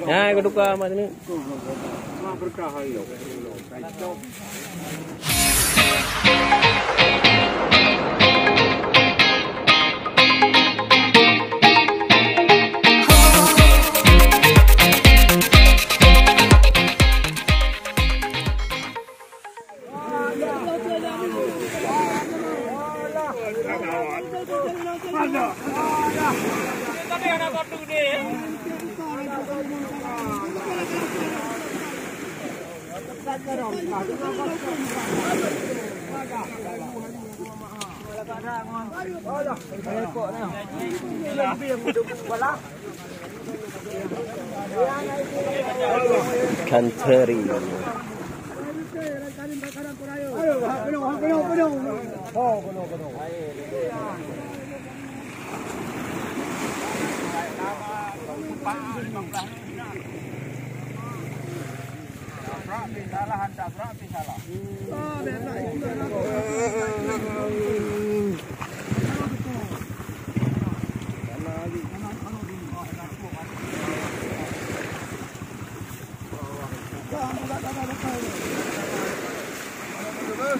Nah, keduka mas ini. Country.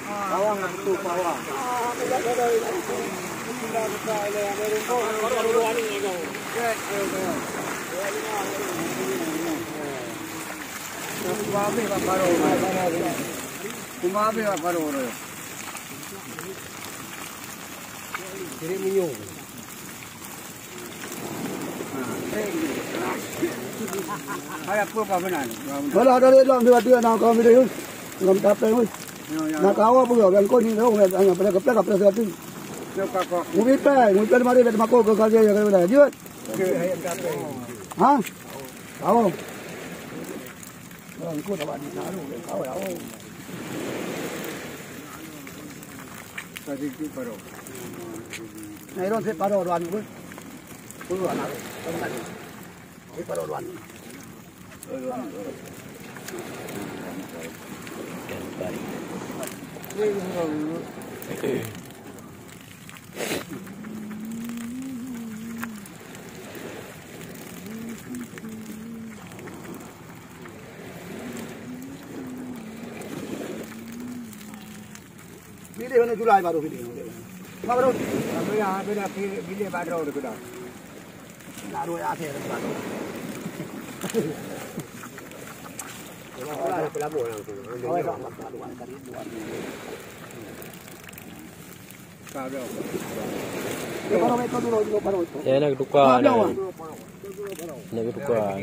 Pawang itu pawang. Kalau ada dalam dua nak kau video, kau tak tahu. Nak kau apa juga? Yang kau ni tahu yang pada kapal satu. Mungkin mari dah makau kau kerja yang kau dah. Jut. Hah? Kau. Kau tak ada nak lu. Kau tahu. Tadi tu baru. Nah, itu saya baru ruan pun. Ruan aku. Ini baru ruan. Video ni Julai baru video. Apa baru? Beda video baru dah. Baru ya akhir baru. Pelabur langsung. Ya nak tukar. Nak tukar.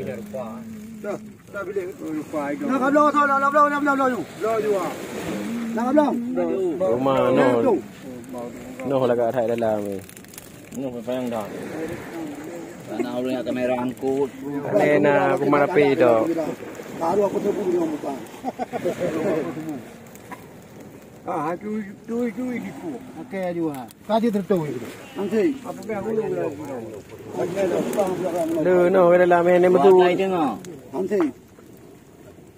Nak kabel tu, nak kabel. Rumah no lagak thai dalam ni. No payang dah. Nak boleh kamera angkut. Nena rumah api dah. Baru aku tu punya muka. Tu itu. Okey juga. Kaji tertahu itu. Nanti. Apa yang aku lu? No, dalam ni betul. Nanti.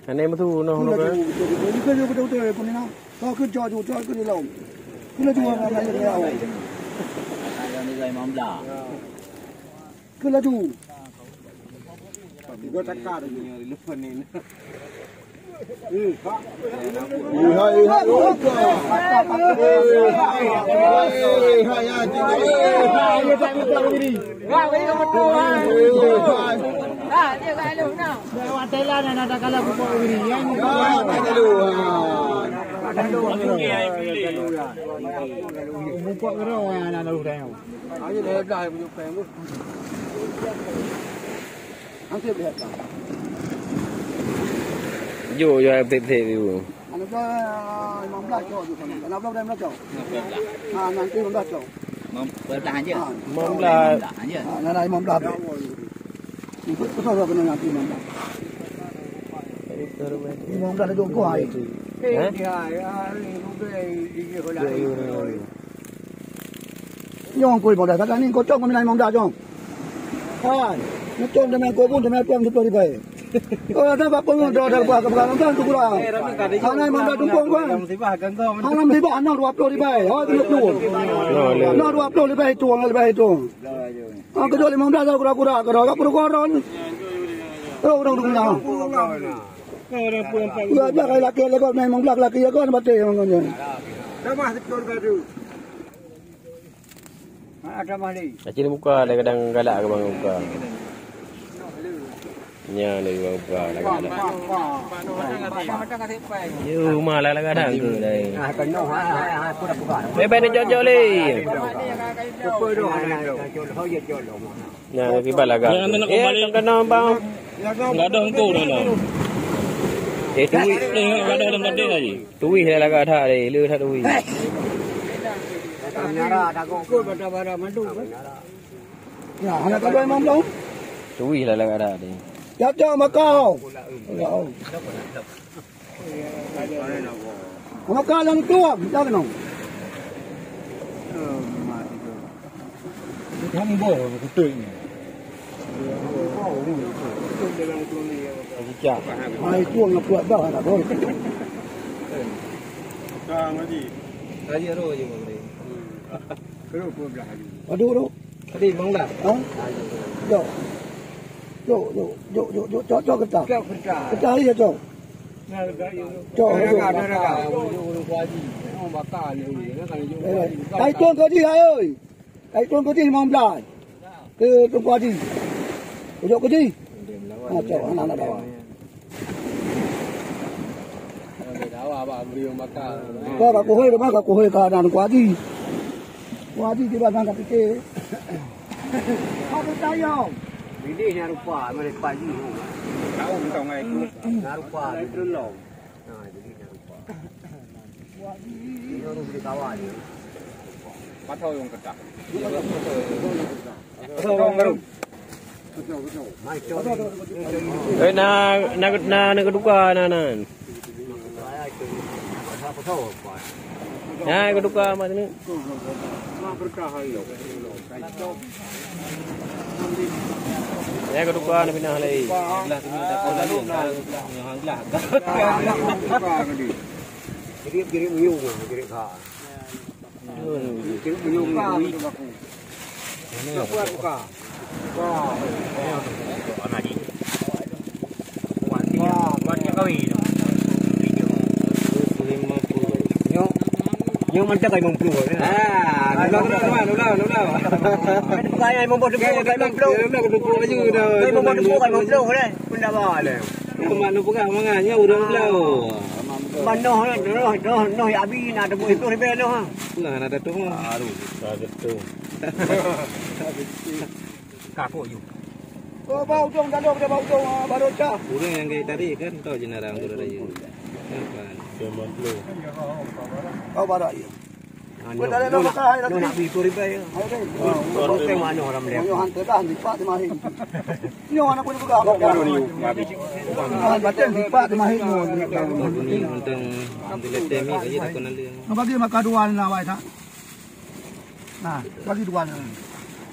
Ini betul no. Bukan betul pun ni. Kau kerja ni lau. Kena jual orang lain lau. Yang ni saya mamla. Kena jual. Gua takar ni lepas ni. Yo yo bếp thế đi. Anh cho mắm lá choอยู่คนนั้นรับได้รับนั่นคือมำลาcho. Mắm lá chứ. Mắm lá.นั่นไอ้mắm lá. Niก็ชอบกันนั่นคือมำลา. Ni mắm lá itu kau ai. Hah? Yang kau boleh kata ni kau cakap mana mắm lá jom. Hai, ni cakap dengan kau pun dengan tuan tu pergi baik. Oh, ada apa pun dah buat kebenaran kan tu pula. Tanah mana tumpang kan? Tanam tiba anak 20 ribu. Oh, tu tu. Anak 20 ribu itu, lebih itu. Ah, kedua 15 dah kura-kura, kura-kura. Oh, orang tu nak. Ya, jangan laki lagi kau memang belak laki kau nak baca memang kau. Dah betul kau. Ada mali. Acil buka kadang galak ke bang buka. Nya ni bang buka galak. Yo malah kadang tu dai. Bye ni jauh le. Nya kibat laga. Kena bang. Enggak ada engkau dah. Tui. Enggak ada dalam gede lagi. Tui laga tha le, leu tha tui. Ya, anak kau memang belum. Tui lah ada ni. Jatuh makau. Makau yang tuam, jangan nong. Kamu bawa kutu ini. Ai tuang nak buat dah tak boleh. Kang lagi. Tadi ro je boleh. Kau pun belah lagi. Aduh. Tadi manglah. Ha? Jok ketak. Ketak ya jok. Jok. Kai tuang kau ji ơi. Kai tuang kau ji 15. Ke tuang kau ji. Jok kau ji. Ha jok anak dah. Kau aku hoi dah aku hoi ka dan kau ji. Kau ji di belakang kat kita. Kau tayang. Bini nya rupa mereka pagi tu. Tahu kau ngai tu. Nya rupa itu long. Nah, jadi nya rupa. Ini orang beli kawan ni. Patau yang ketak. Betul baru. Mai Na keduka na. Ya keduka macam ni. Berkah ayo. Ya keduka na pinah lagi. belah tu dah kau lalu yang hanglah. Kiri muyung kiri kha. Kiri muyung ni. Mana buat buka. Anak ni. Buatnya kau ini. Nhưng mà chắc ai mong plu rồi. À, nó. Cái ai mong bột cái mong plu. Nó có plu chứ đâu. Cái mong bột cái mong plu đấy. Kun dah bawa le. Cuma nu bukan manganya udah plu. Mano no abi na ada itu ribe no ha. Nah, ada tu. Aduh, ada tu. Kapo you. Kau bau jong dah dah bau jong baru cah. Burung yang kayak tadi kan tahu jenarang tu ada you. Kan. Kau baru aja. Kau dah ada makan dah. Nak beli ribe ya. Kau ke mana orang dia? Yo hantar dah di pak di mahin. Yo anak pun buka. Baru ni mati. Baca di pak di mahin yo. Ini untuk dilihat demi aja tak kenal dia. Bagi makan dua na wai tak. Nah, bagi dua na.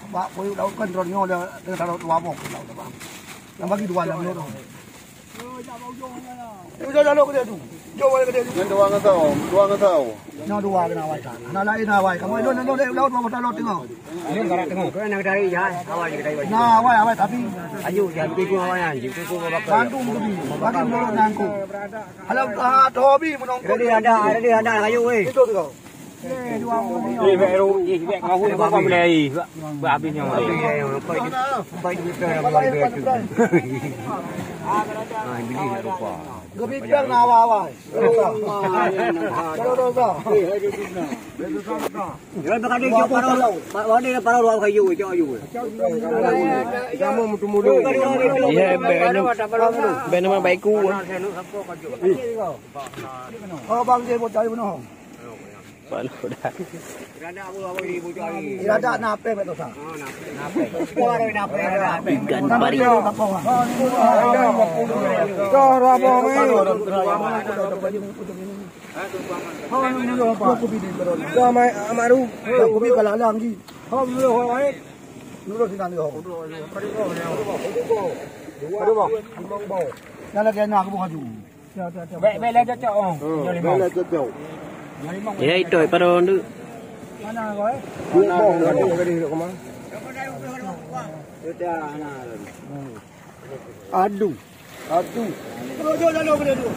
Pak kau dah kan ronyo dah taruh dua mok dah bang. Yang bagi dua na yo. Yo dah ke dia tu. Yo ke dia tu. Yang dua ngan tahu. Na dua na wai tak. Na lain na wai. Kamu lo laut mau taruh tengok. Ini garak tengok. Kau nak dari ya, awal kita dari. Na wai tapi Ayo jangan pergi awalnya, pergi ku bakal. Bandung tu bagi mulut nangku. Kalau hobi menong. Ada kayu weh. Itu tu kau. Baru kau kau beli. Habisnya. Baik kita ramai betul. Ah, beli rupa. Gabi biar nawa wai. Kalau dah. Jangan berkali jauh parau. Wadi parau luar kayu je ayu. Kamu mulu. Ya ben nama baikku. Oh bang dia buat cari benar. Palu dah. Ada apa di bujari. Ada nape betul sah. Nape. Nape. Ikan pari. Kau rabo ni. Kau mai amaru. Kau pergi kalau lagi. Kau dulu awak. Dulu sih nanti kau. Aduh bang. Kalau dia nak aku bukan tu. Bela cocok oh. Bela cocok. Ya itu pada tu. Mana kau? Mana ada kali ke mana? Aduh. Aduh. Jom dah lu.